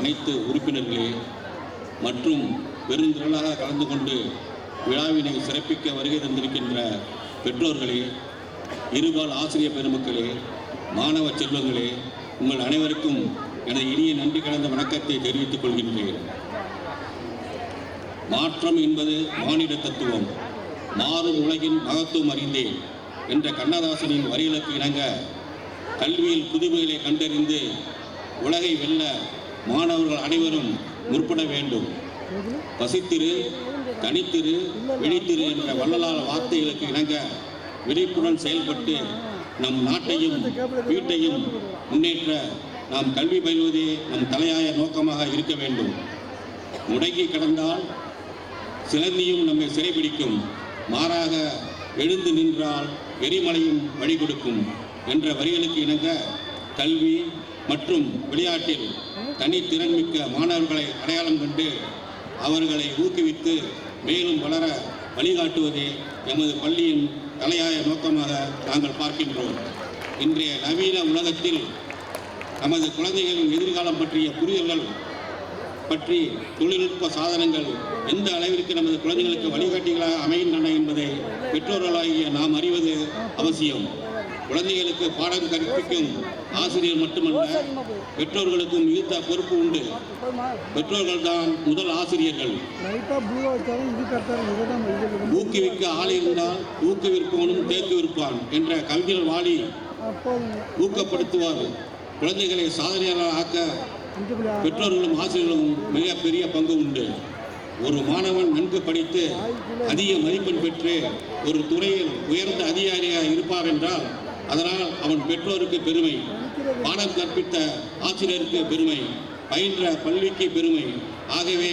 அனைத்து உறுப்பினர்களே மற்றும் பெருந்திரளாக கலந்து கொண்டு விழாவினை சிறப்பிக்க வருகை தந்திருக்கின்ற பெற்றோர்களே, இருபால் ஆசிரியர் பெருமக்களே, மாணவ செல்வங்களே, உங்கள் அனைவருக்கும் எனது இனிய நன்றி கலந்த வணக்கத்தை தெரிவித்துக் கொள்கின்றேன். மாற்றம் என்பது மானிட தத்துவம், மாறும் உலகின் மகத்துவம் அறிந்தேன் என்ற கண்ணதாசனின் வரிகளுக்கு இணங்க கல்வியில் புதுமைகளை கண்டறிந்து உலகை வெல்ல மாணவர்கள் அனைவரும் முற்பட வேண்டும். பசித்திரு, தனித்திரு, விழித்திரு என்ற வள்ளலார் வார்த்தைகளுக்கு இணங்க விழிப்புடன் செயல்பட்டு நம் நாட்டையும் வீட்டையும் முன்னேற்ற நாம் கல்வி பயில்வதே நம் தலையாய நோக்கமாக இருக்க வேண்டும். முடங்கி கிடந்தால் சிலந்தியும் நம்மை சிறைபிடிக்கும், மாறாக எழுந்து நின்றால் எரிமலையும் வழி கொடுக்கும் என்ற வரிகளுக்கு இணங்க கல்வி மற்றும் விளையாட்டில் தனித்திறன்மிக்க மாணவர்களை அடையாளம் கண்டு அவர்களை ஊக்குவித்து மேலும் வளர வழிகாட்டுவதே எமது பள்ளியின் தலையாய நோக்கமாக நாங்கள் பார்க்கின்றோம். இன்றைய நவீன உலகத்தில் நமது குழந்தைகளின் எதிர்காலம் பற்றிய புரிதல்கள் பற்றி தொழில்நுட்ப சாதனங்கள் எந்த அளவிற்கு நமது குழந்தைகளுக்கு வழிகாட்டிகளாக அமைகின்றன என்பதை பெற்றோர்களாகிய நாம் அறிவது அவசியம். குழந்தைகளுக்கு பாடம் கற்பிக்கும் ஆசிரியர் மட்டுமல்ல, பெற்றோர்களுக்கும் மிகுந்த பொறுப்பு உண்டு. பெற்றோர்கள் தான் முதல் ஆசிரியர்கள். ஊக்குவிக்க ஆள் இருந்தால் ஊக்குவிற்பவனும் தேக்கு விற்பான் என்ற கவிஞர் வாலி ஊக்கப்படுத்துவார். குழந்தைகளை சாதனையாளர் ஆக்க பெற்றோர்களும் ஆசிரியர்களும் மிகப்பெரிய பங்கு உண்டு. ஒரு மாணவன் நன்கு படித்து அதிக மதிப்பெண் பெற்று ஒரு துறையில் உயர்ந்த அதிகாரியாக இருப்பார் என்றால் அதனால் அவன் பெற்றோருக்கு பெருமை, பாடம் கற்பித்த ஆசிரியருக்கு பெருமை, பயின்ற பள்ளிக்கு பெருமை. ஆகவே